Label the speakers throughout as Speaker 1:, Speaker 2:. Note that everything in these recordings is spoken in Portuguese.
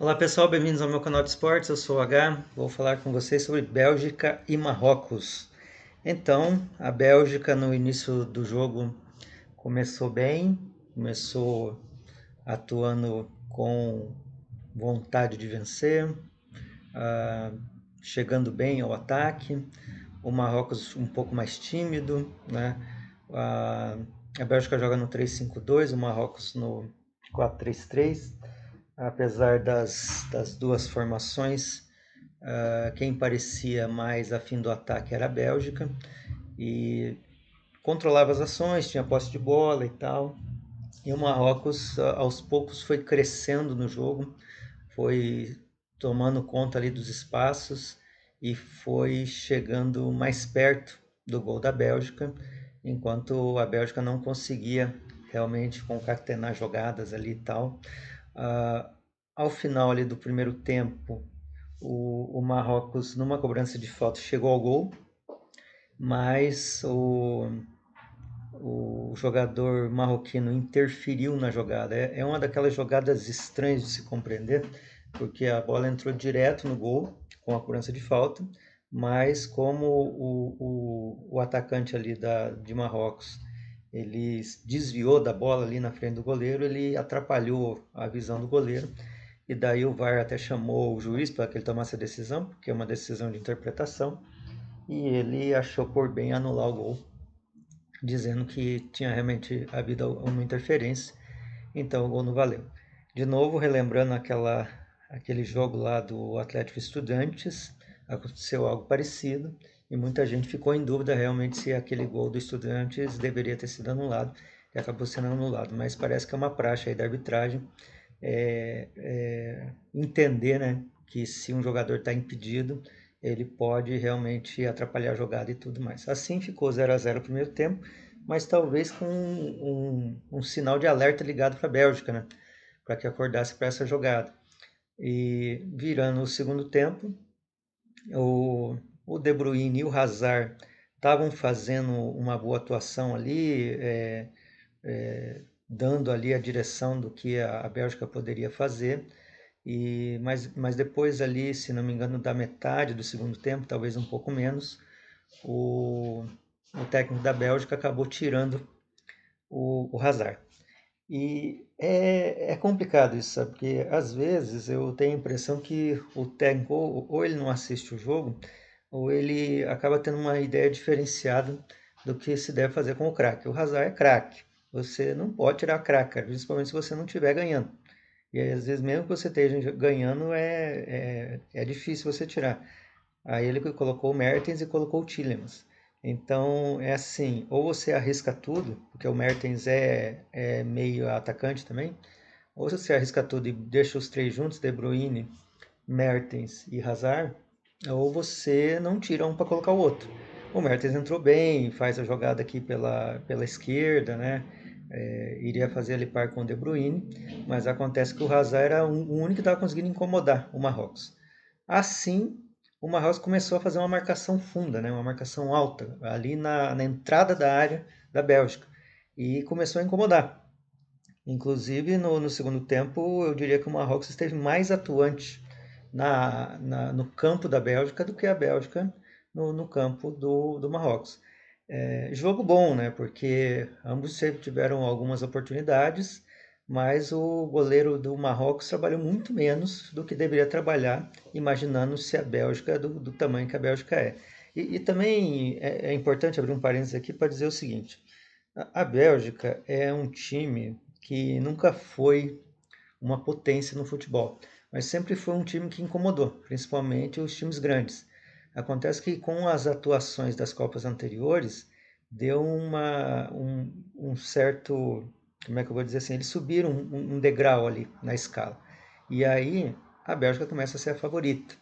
Speaker 1: Olá pessoal, bem-vindos ao meu canal de esportes. Eu sou o H. Vou falar com vocês sobre Bélgica e Marrocos. Então, a Bélgica no início do jogo começou bem, começou atuando com vontade de vencer, ah, chegando bem ao ataque. O Marrocos um pouco mais tímido, né? A, a Bélgica joga no 3-5-2, o Marrocos no 4-3-3. Apesar das duas formações, quem parecia mais afim do ataque era a Bélgica e controlava as ações, tinha posse de bola e tal. E o Marrocos, aos poucos, foi crescendo no jogo, foi tomando conta ali dos espaços e foi chegando mais perto do gol da Bélgica, enquanto a Bélgica não conseguia realmente concatenar jogadas ali e tal. Ah, Ao final ali do primeiro tempo, o Marrocos, numa cobrança de falta, chegou ao gol, mas o jogador marroquino interferiu na jogada. É uma daquelas jogadas estranhas de se compreender, porque a bola entrou direto no gol com a cobrança de falta, mas como o atacante ali de Marrocos ele desviou da bola ali na frente do goleiro, ele atrapalhou a visão do goleiro e daí o VAR até chamou o juiz para que ele tomasse a decisão, porque é uma decisão de interpretação, e ele achou por bem anular o gol, dizendo que tinha realmente havido uma interferência, então o gol não valeu. De novo, relembrando aquele jogo lá do Atlético Estudiantes, aconteceu algo parecido e muita gente ficou em dúvida realmente se aquele gol do Estudiantes deveria ter sido anulado e acabou sendo anulado, mas parece que é uma praxe aí da arbitragem entender, né, que se um jogador está impedido, ele pode realmente atrapalhar a jogada e tudo mais. Assim ficou 0-0 o primeiro tempo, mas talvez com um sinal de alerta ligado para a Bélgica, né, para que acordasse para essa jogada. E virando o segundo tempo, o De Bruyne e o Hazard estavam fazendo uma boa atuação ali, dando ali a direção do que a Bélgica poderia fazer. Mas depois ali, se não me engano, da metade do segundo tempo, talvez um pouco menos, o, o técnico da Bélgica acabou tirando o Hazard. E é complicado isso, sabe? Porque às vezes eu tenho a impressão que o técnico ou ele não assiste o jogo, ou ele acaba tendo uma ideia diferenciada do que se deve fazer com o craque. O Hazard é craque. Você não pode tirar craque, cara, principalmente se você não estiver ganhando. E aí, às vezes, mesmo que você esteja ganhando, é difícil você tirar. Aí ele colocou o Mertens e colocou o Tielemans. Então, é assim, ou você arrisca tudo, porque o Mertens é meio atacante também, ou você arrisca tudo e deixa os três juntos, De Bruyne, Mertens e Hazard, ou você não tira um para colocar o outro. O Mertens entrou bem, faz a jogada aqui pela esquerda, né? Iria fazer ali par com o De Bruyne, mas acontece que o Hazard era o único que estava conseguindo incomodar o Marrocos. Assim, o Marrocos começou a fazer uma marcação funda, né? Uma marcação alta, ali na entrada da área da Bélgica, e começou a incomodar. Inclusive, no segundo tempo, eu diria que o Marrocos esteve mais atuante no campo da Bélgica do que a Bélgica no campo do Marrocos. Jogo bom, né? Porque ambos sempre tiveram algumas oportunidades, mas o goleiro do Marrocos trabalhou muito menos do que deveria trabalhar, imaginando se a Bélgica do tamanho que a Bélgica é. E também é importante abrir um parênteses aqui para dizer o seguinte: a Bélgica é um time que nunca foi uma potência no futebol, mas sempre foi um time que incomodou, principalmente os times grandes. Acontece que com as atuações das Copas anteriores, deu um certo, como é que eu vou dizer assim, eles subiram um degrau ali na escala. E aí a Bélgica começa a ser a favorita.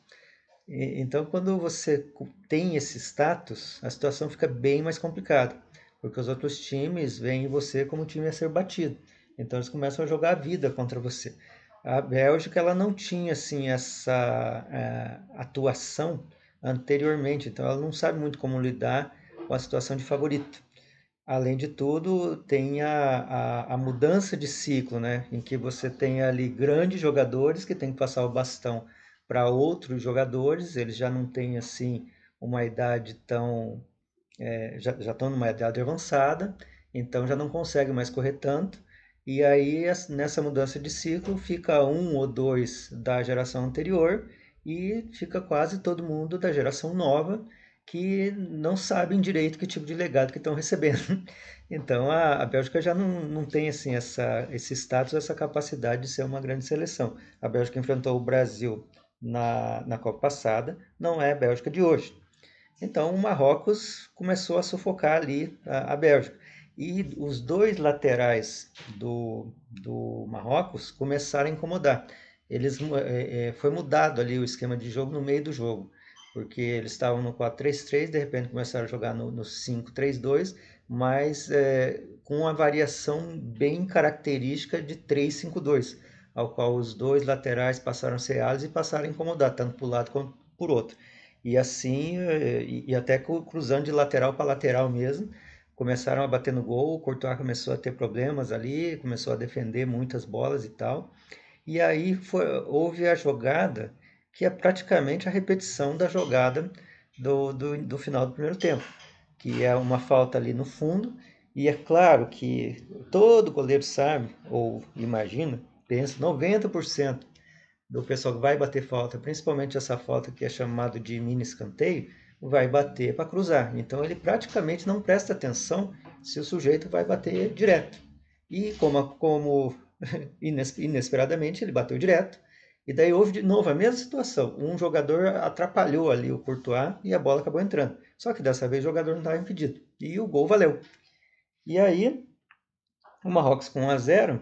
Speaker 1: Então, quando você tem esse status, a situação fica bem mais complicada, porque os outros times veem você como um time a ser batido. Então, eles começam a jogar a vida contra você. A Bélgica ela não tinha assim essa atuação anteriormente, então ela não sabe muito como lidar com a situação de favorito. além de tudo, tem a mudança de ciclo, né? Em que você tem ali grandes jogadores que têm que passar o bastão para outros jogadores, eles já não têm assim uma idade tão já estão numa idade avançada, então já não conseguem mais correr tanto. E aí, nessa mudança de ciclo, fica um ou dois da geração anterior e fica quase todo mundo da geração nova que não sabem direito que tipo de legado que estão recebendo. Então a Bélgica já não tem assim esse status, essa capacidade de ser uma grande seleção. A Bélgica enfrentou o Brasil na Copa passada, não é a Bélgica de hoje. Então o Marrocos começou a sufocar ali a Bélgica. E os dois laterais do Marrocos começaram a incomodar. Foi mudado ali o esquema de jogo no meio do jogo, porque eles estavam no 4-3-3, de repente começaram a jogar no 5-3-2, mas com uma variação bem característica de 3-5-2, ao qual os dois laterais passaram a ser alas e passaram a incomodar, tanto por um lado quanto por outro. E assim, e até cruzando de lateral para lateral mesmo, começaram a bater no gol, o Courtois começou a ter problemas ali, começou a defender muitas bolas e tal. E aí houve a jogada que é praticamente a repetição da jogada do final do primeiro tempo, que é uma falta ali no fundo, e é claro que todo goleiro sabe, ou imagina, pensa, 90% do pessoal que vai bater falta, principalmente essa falta que é chamado de mini escanteio, vai bater para cruzar. Então ele praticamente não presta atenção se o sujeito vai bater direto. E como inesperadamente ele bateu direto, e daí houve de novo a mesma situação. Um jogador atrapalhou ali o Courtois e a bola acabou entrando. Só que dessa vez o jogador não estava impedido. E o gol valeu. E aí o Marrocos com 1 a 0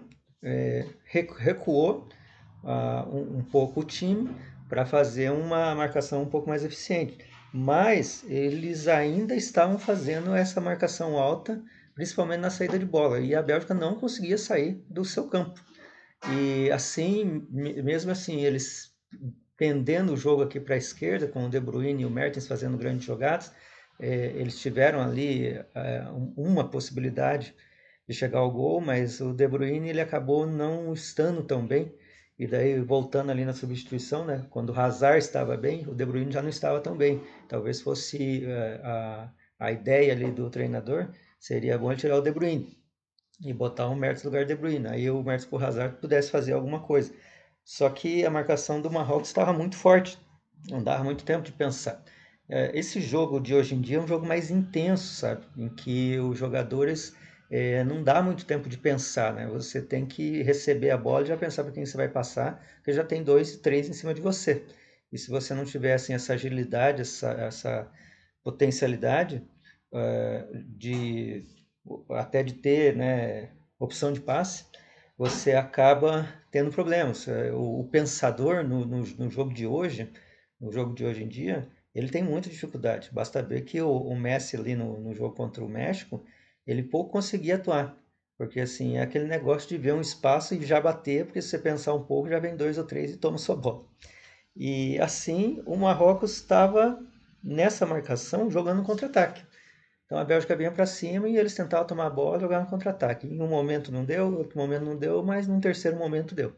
Speaker 1: recuou um pouco o time para fazer uma marcação um pouco mais eficiente. Mas eles ainda estavam fazendo essa marcação alta, principalmente na saída de bola, e a Bélgica não conseguia sair do seu campo. E assim, mesmo assim, eles pendendo o jogo aqui para a esquerda, com o De Bruyne e o Mertens fazendo grandes jogadas, eles tiveram ali uma possibilidade de chegar ao gol, mas o De Bruyne ele acabou não estando tão bem. E daí, voltando ali na substituição, né, quando o Hazard estava bem, o De Bruyne já não estava tão bem. Talvez fosse a ideia ali do treinador, seria bom ele tirar o De Bruyne e botar o Mertens no lugar do De Bruyne. Aí o Mertens com o Hazard pudesse fazer alguma coisa. Só que a marcação do Marrocos estava muito forte, não dava muito tempo de pensar. Esse jogo de hoje em dia é um jogo mais intenso, sabe? Em que os jogadores não dá muito tempo de pensar, né? Você tem que receber a bola e já pensar para quem você vai passar, porque já tem dois, três em cima de você. E se você não tiver assim, essa agilidade, essa potencialidade de até de ter, né, opção de passe, você acaba tendo problemas. O pensador no jogo de hoje, no jogo de hoje em dia, ele tem muita dificuldade. Basta ver que o Messi ali no jogo contra o México, ele pouco conseguia atuar. Porque assim, é aquele negócio de ver um espaço e já bater, porque se você pensar um pouco, já vem dois ou três e toma sua bola. E assim, o Marrocos estava nessa marcação jogando contra-ataque. Então a Bélgica vinha para cima e eles tentavam tomar a bola e jogar no contra-ataque. Em um momento não deu, em outro momento não deu, mas num terceiro momento deu.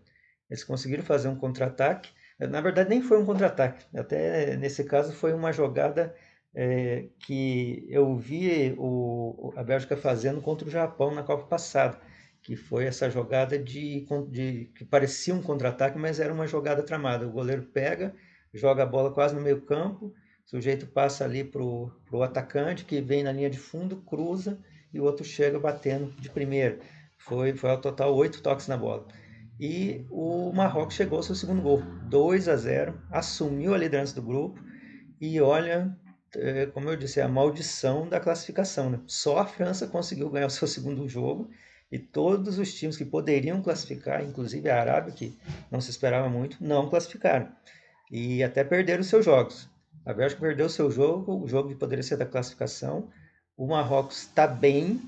Speaker 1: Eles conseguiram fazer um contra-ataque. Na verdade, nem foi um contra-ataque. Até nesse caso foi uma jogada que eu vi a Bélgica fazendo contra o Japão na Copa passada, que foi essa jogada que parecia um contra-ataque, mas era uma jogada tramada. O goleiro pega, joga a bola quase no meio campo, o sujeito passa ali pro atacante, que vem na linha de fundo, cruza, e o outro chega batendo de primeira. Foi ao total 8 toques na bola. E o Marrocos chegou ao seu segundo gol, 2 a 0, assumiu a liderança do grupo e olha, como eu disse, é a maldição da classificação, né? Só a França conseguiu ganhar o seu segundo jogo e todos os times que poderiam classificar, inclusive a Arábia, que não se esperava muito, não classificaram. E até perderam seus jogos. A Bélgica perdeu o seu jogo, o jogo que poderia ser da classificação. O Marrocos está bem,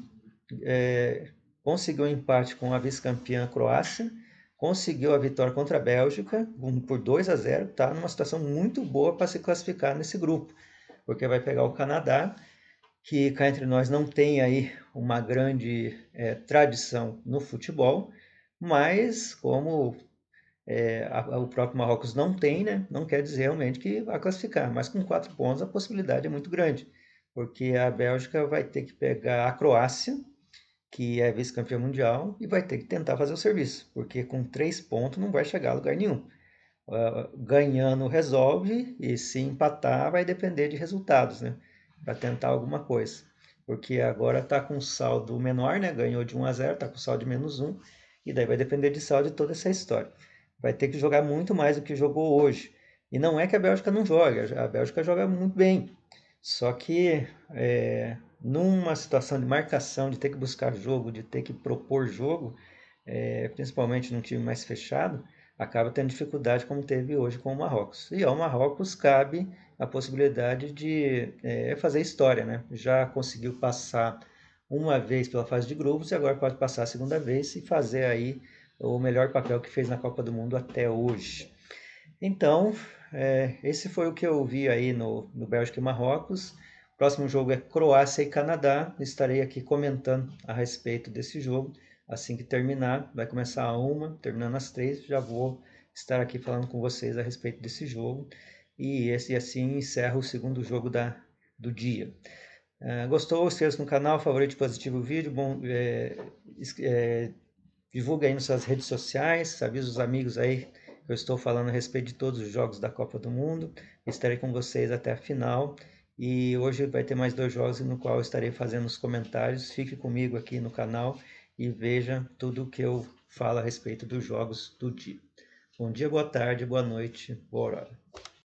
Speaker 1: conseguiu um empate com a vice-campeã Croácia, conseguiu a vitória contra a Bélgica por 2 a 0, está numa situação muito boa para se classificar nesse grupo, porque vai pegar o Canadá que cá entre nós não tem aí uma grande tradição no futebol, mas como o próprio Marrocos não tem, né, não quer dizer realmente que vai classificar, mas com 4 pontos a possibilidade é muito grande, porque a Bélgica vai ter que pegar a Croácia, que é vice-campeã mundial, e vai ter que tentar fazer o serviço, porque com 3 pontos não vai chegar a lugar nenhum. Ganhando resolve, e se empatar vai depender de resultados, né? Para tentar alguma coisa. Porque agora está com saldo menor, né? Ganhou de 1-0, está com saldo de -1, e daí vai depender de saldo de toda essa história. Vai ter que jogar muito mais do que jogou hoje. E não é que a Bélgica não joga, a Bélgica joga muito bem. Só que numa situação de marcação, de ter que buscar jogo, de ter que propor jogo, principalmente num time mais fechado, acaba tendo dificuldade como teve hoje com o Marrocos. E ao Marrocos cabe a possibilidade de fazer história, né? Já conseguiu passar uma vez pela fase de grupos e agora pode passar a segunda vez e fazer aí o melhor papel que fez na Copa do Mundo até hoje. Então, esse foi o que eu vi aí no Bélgica e Marrocos. O próximo jogo é Croácia e Canadá. Estarei aqui comentando a respeito desse jogo. Assim que terminar, vai começar a 1, terminando às 3, já vou estar aqui falando com vocês a respeito desse jogo. E assim encerra o segundo jogo do dia. Gostou? Inscreva-se no canal, favorite, positivo o vídeo. Bom, divulga aí nas suas redes sociais, avisa os amigos aí que eu estou falando a respeito de todos os jogos da Copa do Mundo. Estarei com vocês até a final. E hoje vai ter mais 2 jogos no qual eu estarei fazendo os comentários. Fique comigo aqui no canal e veja tudo o que eu falo a respeito dos jogos do dia. Bom dia, boa tarde, boa noite, boa hora.